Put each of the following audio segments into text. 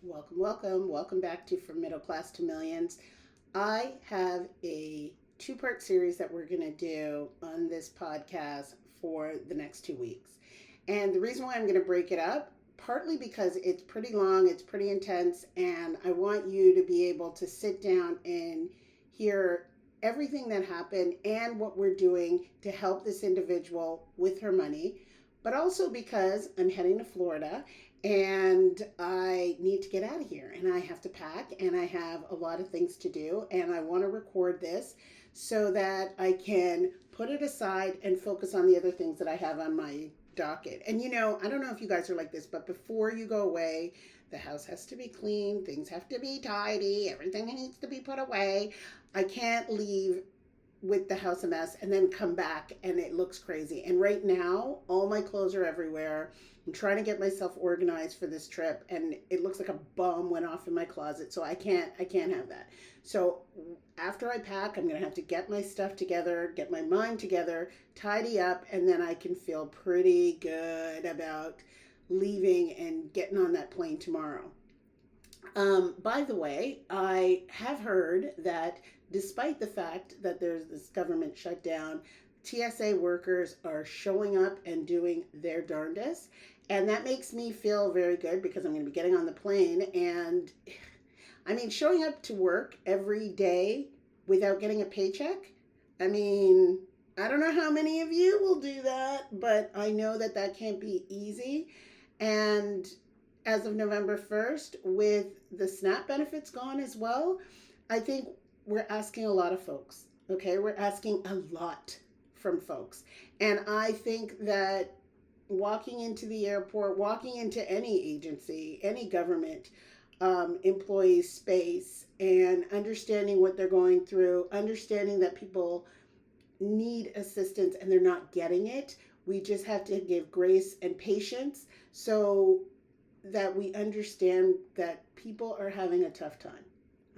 Welcome back to From Middle Class to Millions. I have a two-part series that we're going to do on this podcast for the next 2 weeks. And the reason why I'm going to break it up, partly because it's pretty long, it's pretty intense, and I want you to be able to sit down and hear everything that happened and what we're doing to help this individual with her money, but also because I'm heading to Florida and I need to get out of here and I have to pack and I have a lot of things to do and I want to record this so that I can put it aside and focus on the other things that I have on my docket. And I don't know if you guys are like this, but before you go away, the house has to be clean, things have to be tidy, everything needs to be put away. I can't leave with the house a mess and then come back and it looks crazy. And right now, all my clothes are everywhere. I'm trying to get myself organized for this trip and it looks like a bomb went off in my closet. So I can't have that. So after I pack, I'm going to have to get my stuff together, get my mind together, tidy up, and then I can feel pretty good about leaving and getting on that plane tomorrow. By the way, I have heard that despite the fact that there's this government shutdown, TSA workers are showing up and doing their darndest. And that makes me feel very good because I'm going to be getting on the plane. And I mean, showing up to work every day without getting a paycheck, I mean, I don't know how many of you will do that, but I know that that can't be easy. And as of November 1st, with the SNAP benefits gone as well, I think we're asking a lot of folks, okay? We're asking a lot from folks. And I think that walking into the airport, walking into any agency, any government employee space, and understanding what they're going through, understanding that people need assistance and they're not getting it. We just have to give grace and patience so that we understand that people are having a tough time.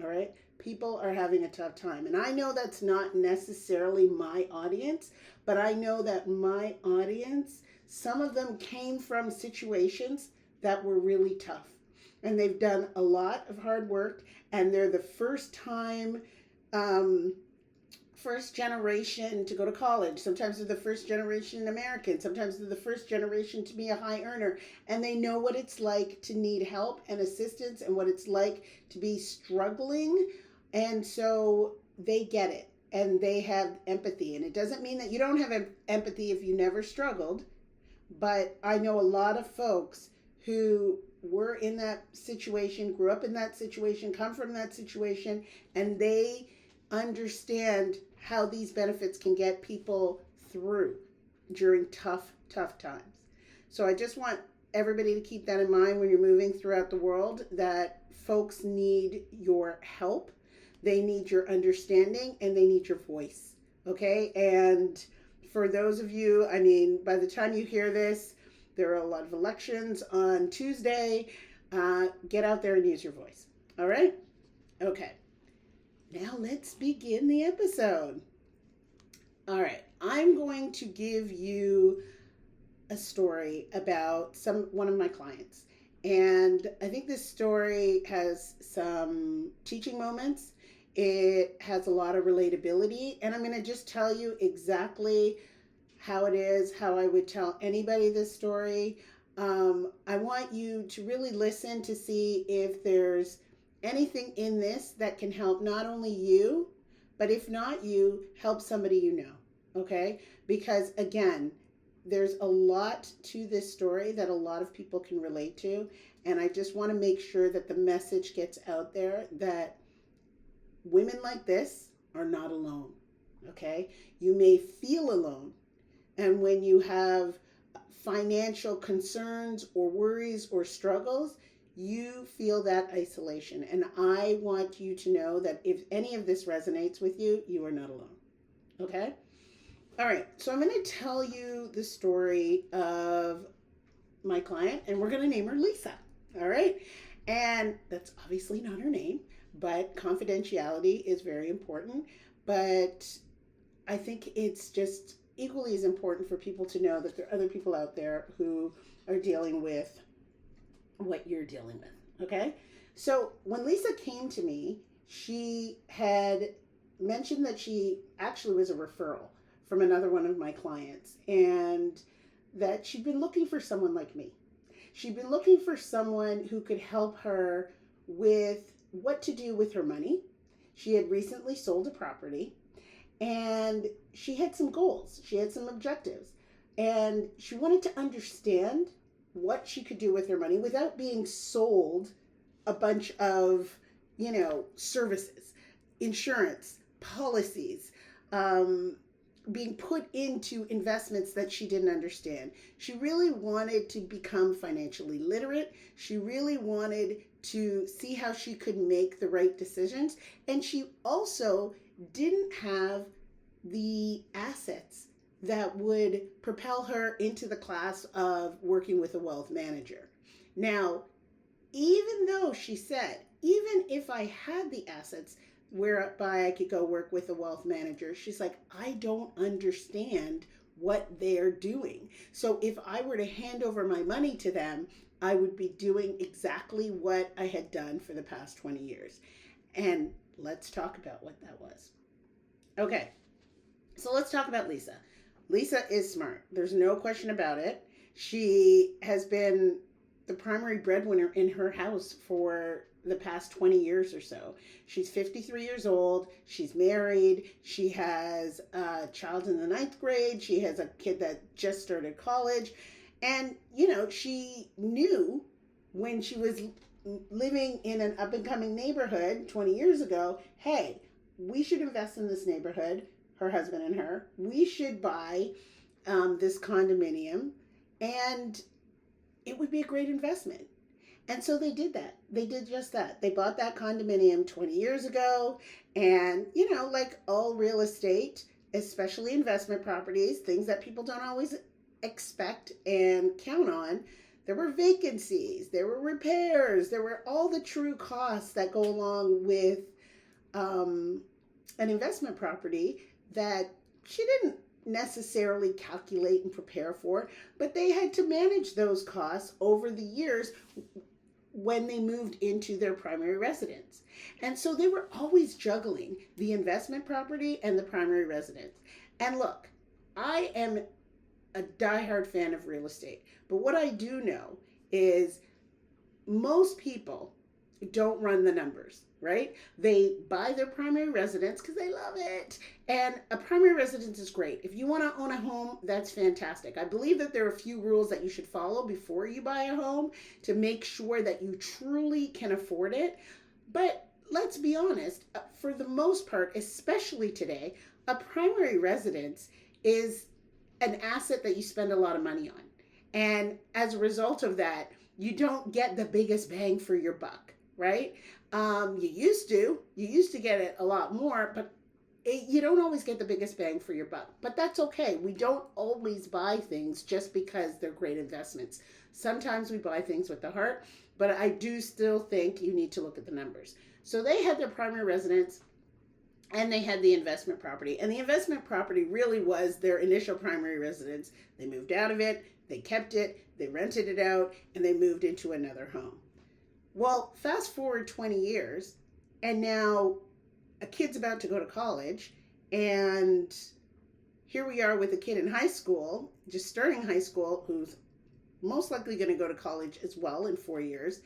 All right? People are having a tough time. And I know that's not necessarily my audience, but I know that my audience, some of them came from situations that were really tough. And they've done a lot of hard work, and they're the first generation to go to college. Sometimes they're the first generation American. Sometimes they're the first generation to be a high earner. And they know what it's like to need help and assistance and what it's like to be struggling. And so they get it and they have empathy. And it doesn't mean that you don't have empathy if you never struggled. But I know a lot of folks who were in that situation, grew up in that situation, come from that situation, and they understand how these benefits can get people through during tough times. So I just want everybody to keep that in mind when you're moving throughout the world, that folks need your help, they need your understanding, and they need your voice, okay? And for those of you, I mean, by the time you hear this, there are a lot of elections on Tuesday. Get out there and use your voice, all right? Okay. Now let's begin the episode. All right, I'm going to give you a story about one of my clients. And I think this story has some teaching moments. It has a lot of relatability. And I'm going to just tell you exactly how it is, how I would tell anybody this story. I want you to really listen to see if there's anything in this that can help not only you, but if not you, help somebody you know, okay? Because again, there's a lot to this story that a lot of people can relate to, and I just want to make sure that the message gets out there that women like this are not alone, okay? You may feel alone, and when you have financial concerns or worries or struggles, you feel that isolation. And I want you to know that if any of this resonates with you, you are not alone. Okay? All right. So I'm going to tell you the story of my client, and we're going to name her Lisa. All right? And that's obviously not her name, but confidentiality is very important. But I think it's just equally as important for people to know that there are other people out there who are dealing with what you're dealing with. Okay. So when Lisa came to me, she had mentioned that she actually was a referral from another one of my clients and that she'd been looking for someone like me. She'd been looking for someone who could help her with what to do with her money. She had recently sold a property and she had some goals, she had some objectives, and she wanted to understand what she could do with her money without being sold a bunch of, services, insurance, policies, being put into investments that she didn't understand. She really wanted to become financially literate. She really wanted to see how she could make the right decisions. And she also didn't have the assets that would propel her into the class of working with a wealth manager. Now, even though she said, even if I had the assets whereby I could go work with a wealth manager, she's like, I don't understand what they're doing. So if I were to hand over my money to them, I would be doing exactly what I had done for the past 20 years. And let's talk about what that was. Okay, so let's talk about Lisa. Lisa is smart. There's no question about it. She has been the primary breadwinner in her house for the past 20 years or so. She's 53 years old. She's married. She has a child in the ninth grade. She has a kid that just started college. And, she knew when she was living in an up and coming neighborhood 20 years ago, hey, we should invest in this neighborhood, her husband and her. We should buy this condominium, and it would be a great investment. And so they did that. They did just that. They bought that condominium 20 years ago. And, like all real estate, especially investment properties, things that people don't always expect and count on, there were vacancies, there were repairs, there were all the true costs that go along with an investment property that she didn't necessarily calculate and prepare for, but they had to manage those costs over the years when they moved into their primary residence. And so they were always juggling the investment property and the primary residence. And look, I am a diehard fan of real estate, but what I do know is most people don't run the numbers, right? They buy their primary residence because they love it. And a primary residence is great. If you want to own a home, that's fantastic. I believe that there are a few rules that you should follow before you buy a home to make sure that you truly can afford it. But let's be honest, for the most part, especially today, a primary residence is an asset that you spend a lot of money on. And as a result of that, you don't get the biggest bang for your buck, right? You used to get it a lot more, but you don't always get the biggest bang for your buck. But that's okay. We don't always buy things just because they're great investments. Sometimes we buy things with the heart, but I do still think you need to look at the numbers. So they had their primary residence and they had the investment property. And the investment property really was their initial primary residence. They moved out of it, they kept it, they rented it out, and they moved into another home. Well, fast forward 20 years, and now a kid's about to go to college, and here we are with a kid in high school, just starting high school, who's most likely going to go to college as well in 4 years.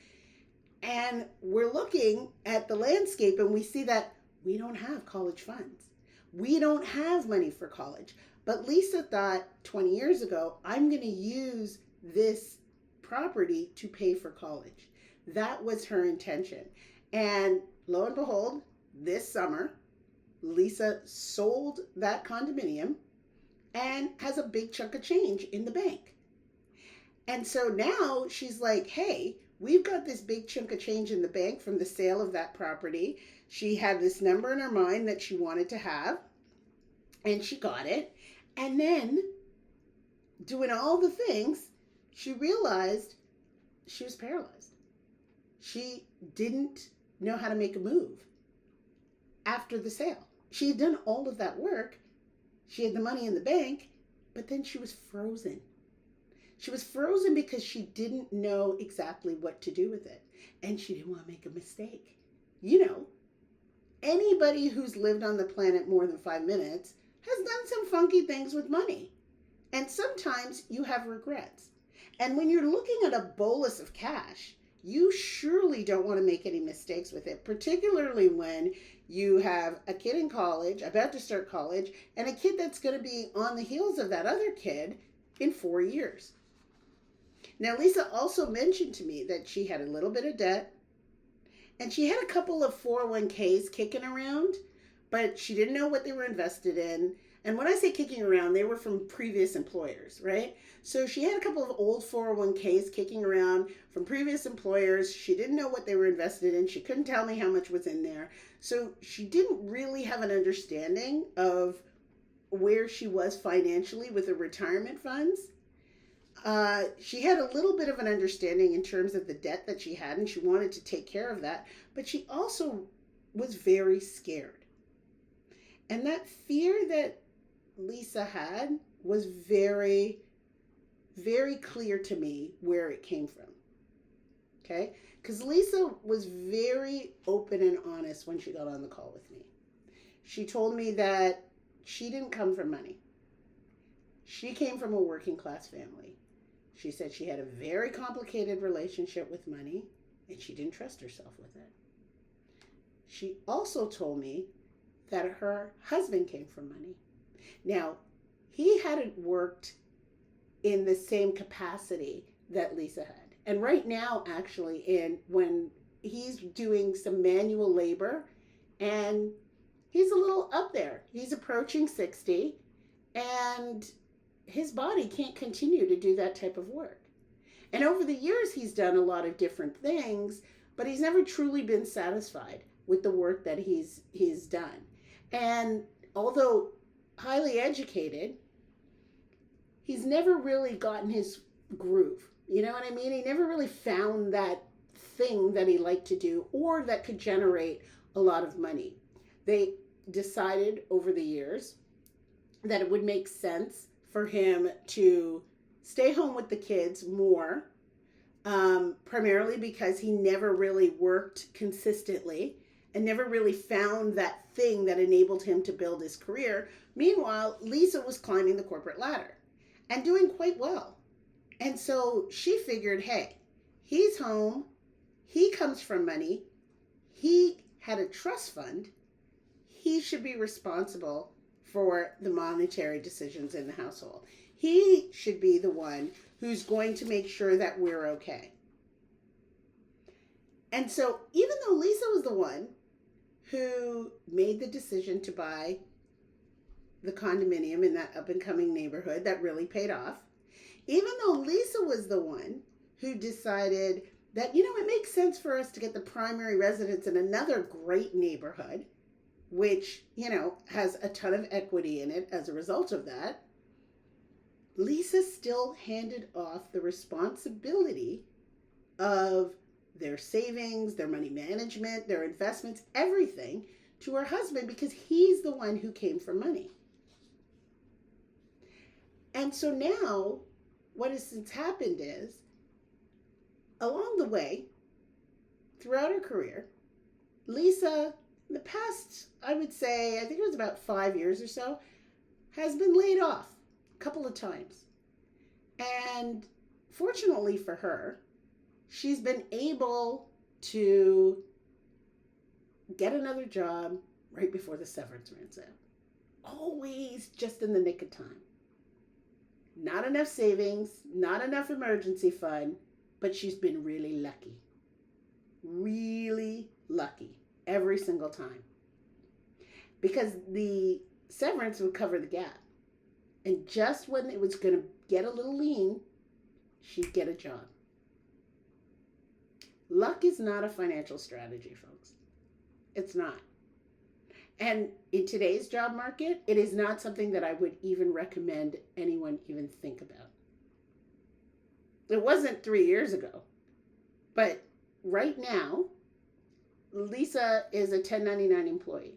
And we're looking at the landscape, and we see that we don't have college funds. We don't have money for college. But Lisa thought 20 years ago, I'm going to use this property to pay for college. That was her intention. And lo and behold, this summer, Lisa sold that condominium and has a big chunk of change in the bank. And so now she's like, hey, we've got this big chunk of change in the bank from the sale of that property. She had this number in her mind that she wanted to have, and she got it. And then, doing all the things, she realized she was paralyzed. She didn't know how to make a move after the sale. She had done all of that work. She had the money in the bank, but then she was frozen. She was frozen because she didn't know exactly what to do with it. And she didn't want to make a mistake. You know, anybody who's lived on the planet more than 5 minutes has done some funky things with money. And sometimes you have regrets. And when you're looking at a bolus of cash, you surely don't want to make any mistakes with it, particularly when you have a kid in college, about to start college, and a kid that's going to be on the heels of that other kid in 4 years. Now, Lisa also mentioned to me that she had a little bit of debt, and she had a couple of 401ks kicking around, but she didn't know what they were invested in. And when I say kicking around, they were from previous employers, right? So she had a couple of old 401ks kicking around from previous employers. She didn't know what they were invested in. She couldn't tell me how much was in there. So she didn't really have an understanding of where she was financially with the retirement funds. She had a little bit of an understanding in terms of the debt that she had, and she wanted to take care of that. But she also was very scared. And that fear that Lisa had was very, very clear to me where it came from. Okay? Because Lisa was very open and honest when she got on the call with me. She told me that she didn't come from money. She came from a working class family. She said she had a very complicated relationship with money, and she didn't trust herself with it. She also told me that her husband came from money. Now, he hadn't worked in the same capacity that Lisa had. And right now, actually, when he's doing some manual labor, and he's a little up there. He's approaching 60, and his body can't continue to do that type of work. And over the years, he's done a lot of different things, but he's never truly been satisfied with the work that he's done. And although highly educated, he's never really gotten his groove. You know what I mean? He never really found that thing that he liked to do or that could generate a lot of money. They decided over the years that it would make sense for him to stay home with the kids more, primarily because he never really worked consistently and never really found that thing that enabled him to build his career. Meanwhile, Lisa was climbing the corporate ladder and doing quite well. And so she figured, hey, he's home, he comes from money, he had a trust fund, he should be responsible for the monetary decisions in the household. He should be the one who's going to make sure that we're okay. And so even though Lisa was the one who made the decision to buy the condominium in that up-and-coming neighborhood that really paid off, even though Lisa was the one who decided that, it makes sense for us to get the primary residence in another great neighborhood, which, has a ton of equity in it as a result of that, Lisa still handed off the responsibility of their savings, their money management, their investments, everything to her husband because he's the one who came from money. And so now what has since happened is, along the way, throughout her career, Lisa, in the past, I would say, I think it was about 5 years or so, has been laid off a couple of times. And fortunately for her, she's been able to get another job right before the severance runs out. Always just in the nick of time. Not enough savings, not enough emergency fund, but she's been really lucky. Really lucky every single time. Because the severance would cover the gap. And just when it was going to get a little lean, she'd get a job. Luck is not a financial strategy, folks. It's not. And in today's job market, it is not something that I would even recommend anyone even think about. It wasn't 3 years ago. But right now, Lisa is a 1099 employee.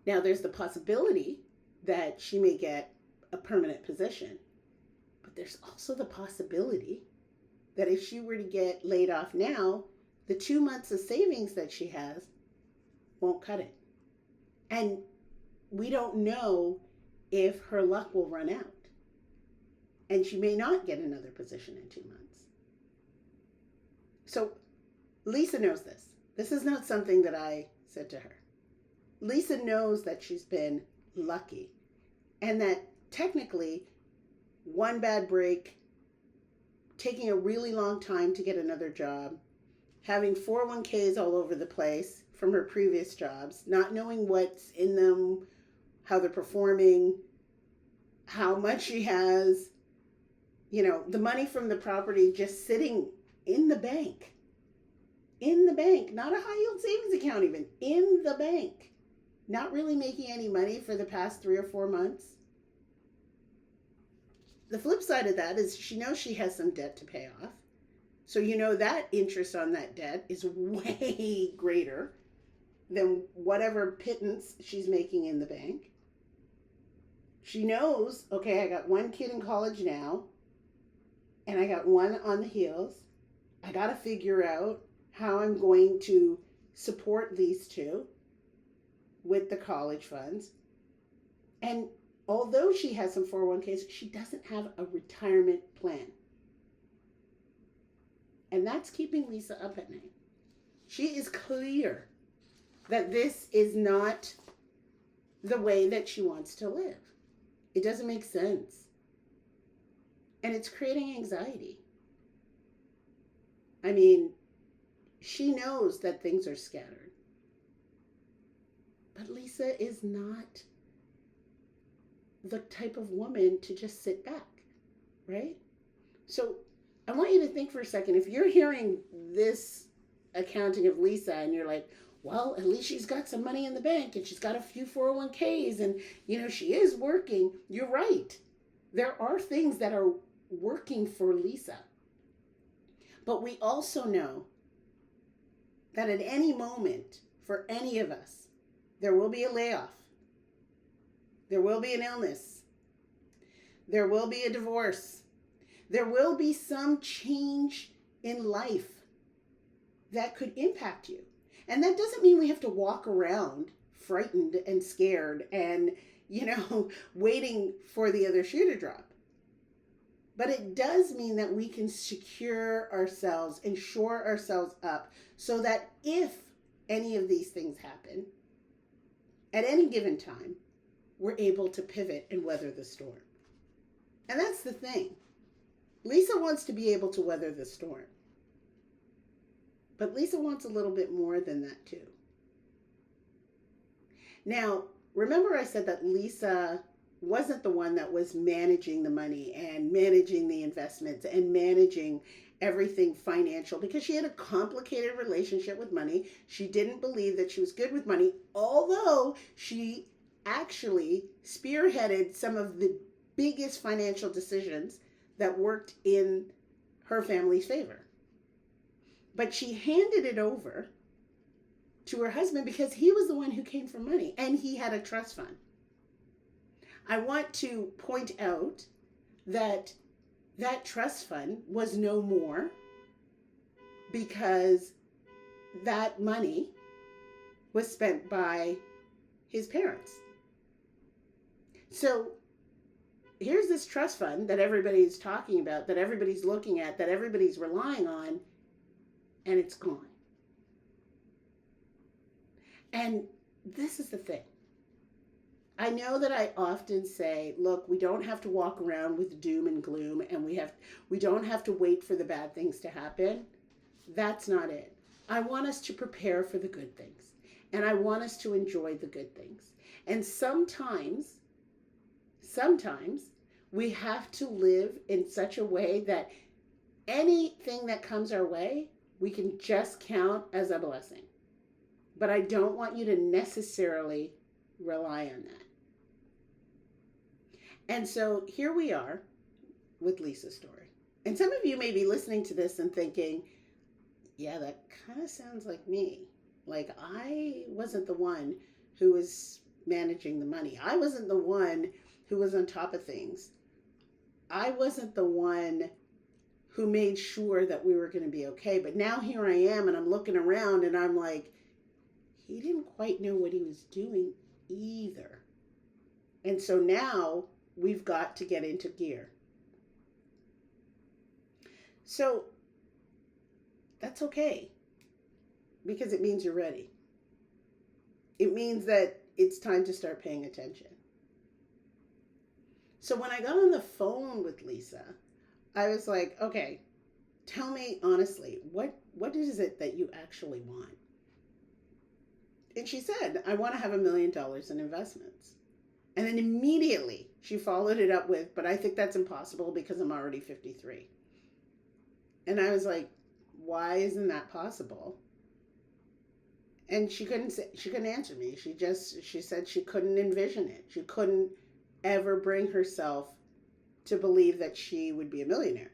Now, there's the possibility that she may get a permanent position. But there's also the possibility that if she were to get laid off now, the 2 months of savings that she has won't cut it. And we don't know if her luck will run out. And she may not get another position in 2 months. So Lisa knows this. This is not something that I said to her. Lisa knows that she's been lucky and that technically one bad break, taking a really long time to get another job, having 401ks all over the place from her previous jobs, not knowing what's in them, how they're performing, how much she has, the money from the property just sitting in the bank. In the bank, not a high yield savings account even, in the bank. Not really making any money for the past 3 or 4 months. The flip side of that is she knows she has some debt to pay off. So that interest on that debt is way greater than whatever pittance she's making in the bank. She knows, okay, I got one kid in college now, and I got one on the heels. I got to figure out how I'm going to support these two with the college funds. And although she has some 401ks, she doesn't have a retirement plan. And that's keeping Lisa up at night. She is clear that this is not the way that she wants to live. It doesn't make sense. And it's creating anxiety. I mean, she knows that things are scattered. But Lisa is not the type of woman to just sit back, right? So I want you to think for a second, if you're hearing this accounting of Lisa and you're like, well, at least she's got some money in the bank and she's got a few 401ks and, she is working. You're right. There are things that are working for Lisa. But we also know that at any moment, for any of us, there will be a layoff. There will be an illness. There will be a divorce. There will be some change in life that could impact you. And that doesn't mean we have to walk around frightened and scared and, waiting for the other shoe to drop. But it does mean that we can secure ourselves and shore ourselves up so that if any of these things happen, at any given time, we're able to pivot and weather the storm. And that's the thing. Lisa wants to be able to weather the storm. But Lisa wants a little bit more than that too. Now, remember I said that Lisa wasn't the one that was managing the money and managing the investments and managing everything financial because she had a complicated relationship with money. She didn't believe that she was good with money, although she actually spearheaded some of the biggest financial decisions that worked in her family's favor. But she handed it over to her husband because he was the one who came from money and he had a trust fund. I want to point out that that trust fund was no more because that money was spent by his parents. So here's this trust fund that everybody's talking about, that everybody's looking at, that everybody's relying on, and it's gone. And this is the thing. I know that I often say, look, we don't have to walk around with doom and gloom and we don't have to wait for the bad things to happen. That's not it. I want us to prepare for the good things and I want us to enjoy the good things. And sometimes we have to live in such a way that anything that comes our way, we can just count as a blessing. But I don't want you to necessarily rely on that. And so here we are with Lisa's story. And some of you may be listening to this and thinking, yeah, that kind of sounds like me. Like I wasn't the one who was managing the money. I wasn't the one who was on top of things. I wasn't the one who made sure that we were going to be okay. But now here I am, and I'm looking around, and I'm like, he didn't quite know what he was doing either. And so now we've got to get into gear. So that's okay, because it means you're ready. It means that it's time to start paying attention. So when I got on the phone with Lisa, I was like, okay, tell me honestly, what is it that you actually want? And she said, I want to have $1 million in investments. And then immediately she followed it up with, but I think that's impossible because I'm already 53. And I was like, why isn't that possible? And she couldn't answer me. She said she couldn't envision it. She couldn't ever bring herself to believe that she would be a millionaire.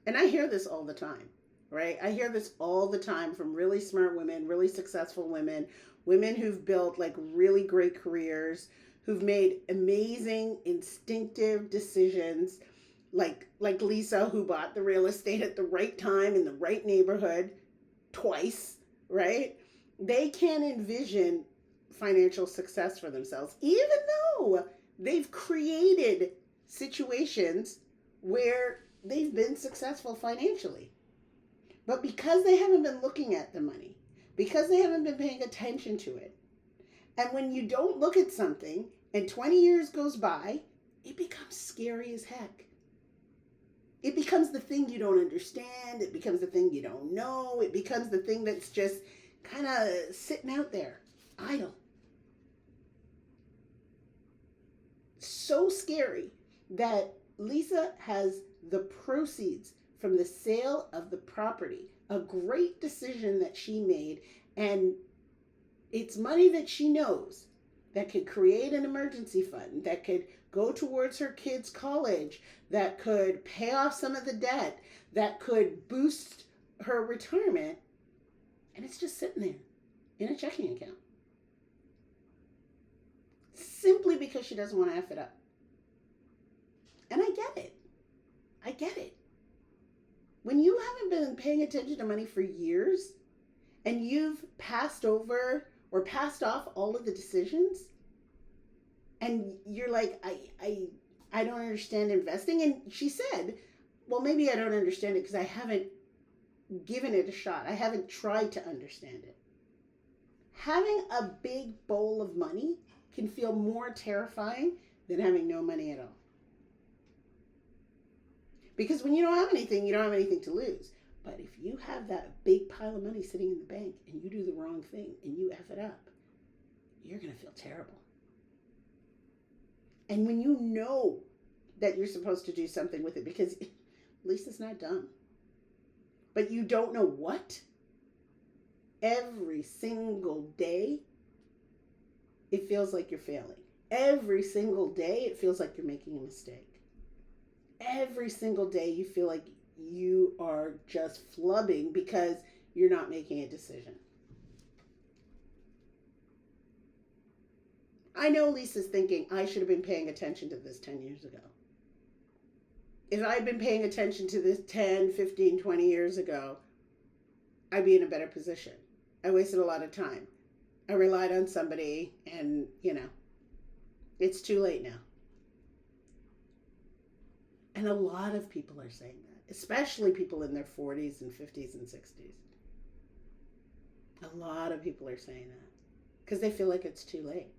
And I hear this all the time, right? I hear this all the time from really smart women, really successful women, women who've built like really great careers, who've made amazing instinctive decisions, like Lisa, who bought the real estate at the right time in the right neighborhood twice, right? They can't envision financial success for themselves, even though they've created situations where they've been successful financially. But because they haven't been looking at the money, because they haven't been paying attention to it, and when you don't look at something and 20 years goes by, it becomes scary as heck. It becomes the thing you don't understand. It becomes the thing you don't know. It becomes the thing that's just kind of sitting out there, idle. So scary that Lisa has the proceeds from the sale of the property, a great decision that she made, and it's money that she knows that could create an emergency fund, that could go towards her kids' college, that could pay off some of the debt, that could boost her retirement, and it's just sitting there in a checking account. Simply because she doesn't want to F it up. And I get it. I get it. When you haven't been paying attention to money for years, and you've passed over or passed off all of the decisions, and you're like, I don't understand investing. And she said, well, maybe I don't understand it because I haven't given it a shot. I haven't tried to understand it. Having a big bowl of money can feel more terrifying than having no money at all. Because when you don't have anything, you don't have anything to lose. But if you have that big pile of money sitting in the bank and you do the wrong thing and you F it up, you're going to feel terrible. And when you know that you're supposed to do something with it, because Lisa's not dumb, but you don't know what, every single day, it feels like you're failing. Every single day, it feels like you're making a mistake. Every single day, you feel like you are just flubbing because you're not making a decision. I know Lisa's thinking, I should have been paying attention to this 10 years ago. If I'd been paying attention to this 10, 15, 20 years ago, I'd be in a better position. I wasted a lot of time. I relied on somebody and, it's too late now. And a lot of people are saying that, especially people in their 40s and 50s and 60s. A lot of people are saying that because they feel like it's too late.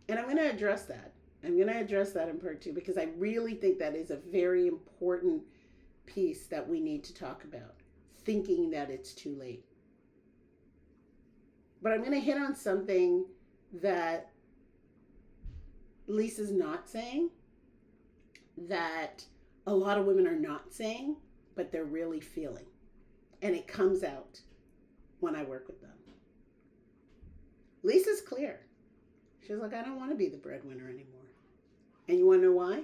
And I'm going to address that. I'm going to address that in part 2 because I really think that is a very important piece that we need to talk about, thinking that it's too late. But I'm going to hit on something that Lisa's not saying, that a lot of women are not saying, but they're really feeling. And it comes out when I work with them. Lisa's clear. She's like, I don't want to be the breadwinner anymore. And you want to know why?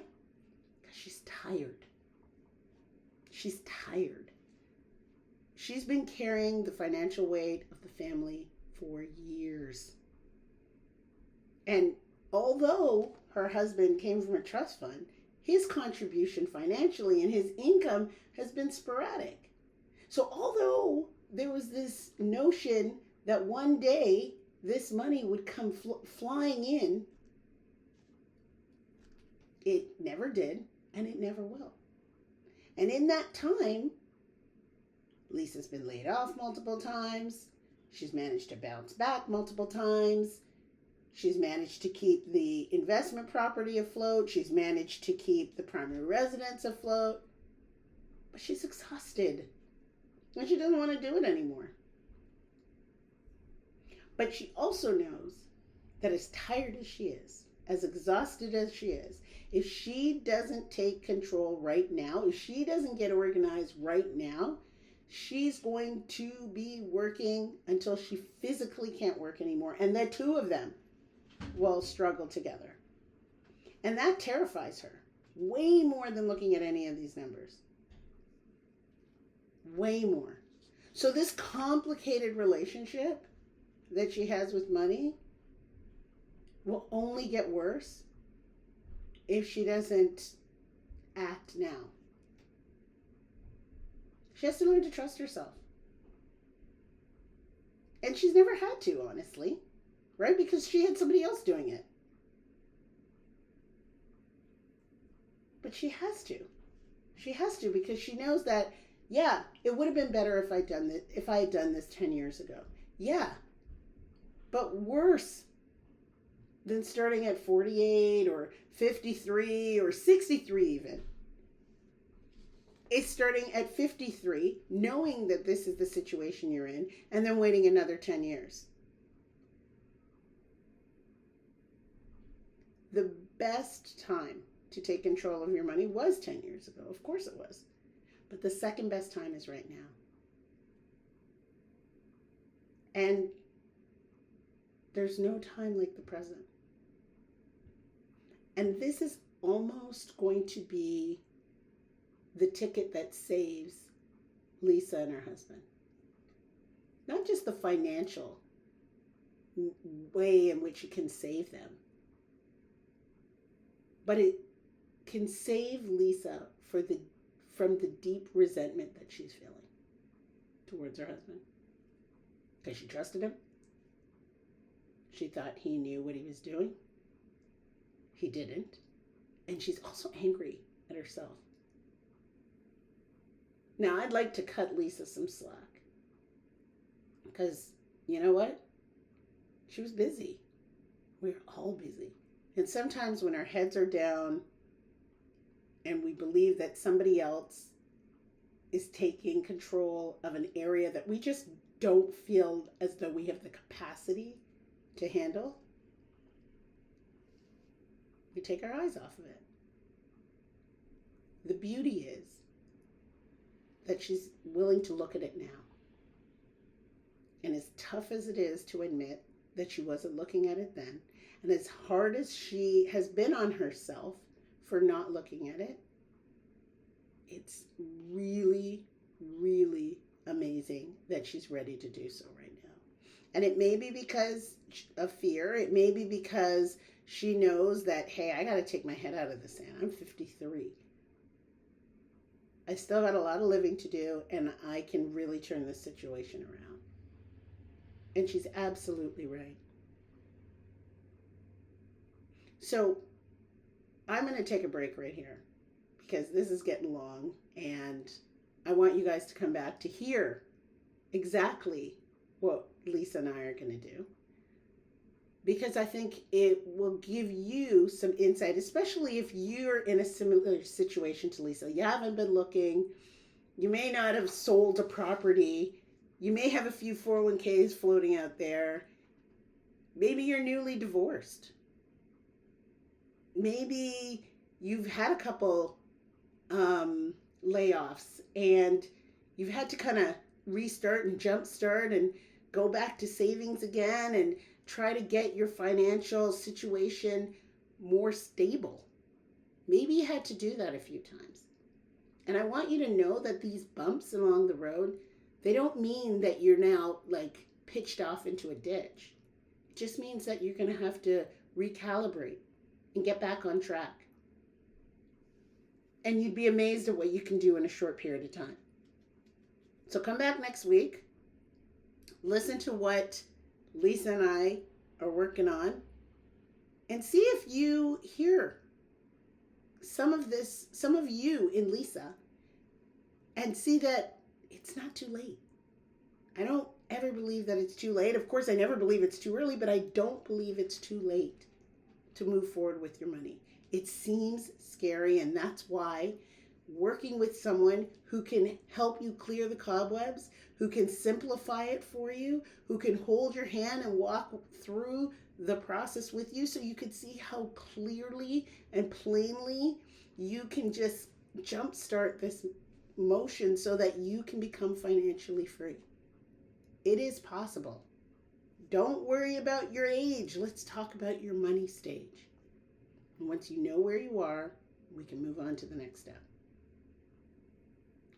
Because she's tired. She's tired. She's been carrying the financial weight of the family for years. And although her husband came from a trust fund, his contribution financially and his income has been sporadic. So although there was this notion that one day this money would come flying in, it never did, and it never will. And in that time, Lisa's been laid off multiple times. She's managed to bounce back multiple times. She's managed to keep the investment property afloat. She's managed to keep the primary residence afloat. But she's exhausted. And she doesn't want to do it anymore. But she also knows that as tired as she is, as exhausted as she is, if she doesn't take control right now, if she doesn't get organized right now, she's going to be working until she physically can't work anymore. And the two of them will struggle together. And that terrifies her way more than looking at any of these numbers. Way more. So this complicated relationship that she has with money will only get worse if she doesn't act now. She has to learn to trust herself. And she's never had to, honestly, right? Because she had somebody else doing it. But she has to. She has to, because she knows that, yeah, it would have been better if I had done this 10 years ago. Yeah. But worse than starting at 48 or 53 or 63 even. It's starting at 53, knowing that this is the situation you're in, and then waiting another 10 years. The best time to take control of your money was 10 years ago. Of course it was. But the second best time is right now. And there's no time like the present. And this is almost going to be the ticket that saves Lisa and her husband. Not just the financial way in which it can save them, but it can save Lisa from the deep resentment that she's feeling towards her husband. Because she trusted him. She thought he knew what he was doing. He didn't. And she's also angry at herself. Now, I'd like to cut Lisa some slack. Because, you know what? She was busy. We're all busy. And sometimes when our heads are down and we believe that somebody else is taking control of an area that we just don't feel as though we have the capacity to handle, we take our eyes off of it. The beauty is that she's willing to look at it now. And as tough as it is to admit that she wasn't looking at it then, and as hard as she has been on herself for not looking at it, it's really, really amazing that she's ready to do so right now. And it may be because of fear. It may be because she knows that, hey, I got to take my head out of the sand. I'm 53. I still got a lot of living to do, and I can really turn this situation around. And she's absolutely right. So I'm going to take a break right here because this is getting long, and I want you guys to come back to hear exactly what Lisa and I are going to do, because I think it will give you some insight, especially if you're in a similar situation to Lisa. You haven't been looking. You may not have sold a property. You may have a few 401ks floating out there. Maybe you're newly divorced. Maybe you've had a couple layoffs and you've had to kind of restart and jumpstart and go back to savings again and try to get your financial situation more stable. Maybe you had to do that a few times. And I want you to know that these bumps along the road, they don't mean that you're now like pitched off into a ditch. It just means that you're going to have to recalibrate and get back on track. And you'd be amazed at what you can do in a short period of time. So come back next week. Listen to what Lisa and I are working on. And see if you hear some of you in Lisa, and see that it's not too late. I don't ever believe that it's too late. Of course, I never believe it's too early, but I don't believe it's too late to move forward with your money. It seems scary, and that's why working with someone who can help you clear the cobwebs, who can simplify it for you, who can hold your hand and walk through the process with you so you can see how clearly and plainly you can just jumpstart this motion so that you can become financially free. It is possible. Don't worry about your age. Let's talk about your money stage. And once you know where you are, we can move on to the next step.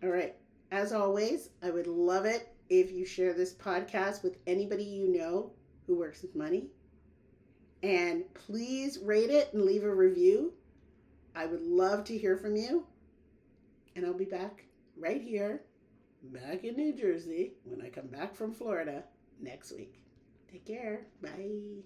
All right. As always, I would love it if you share this podcast with anybody you know who works with money. And please rate it and leave a review. I would love to hear from you. And I'll be back right here, back in New Jersey, when I come back from Florida next week. Take care. Bye.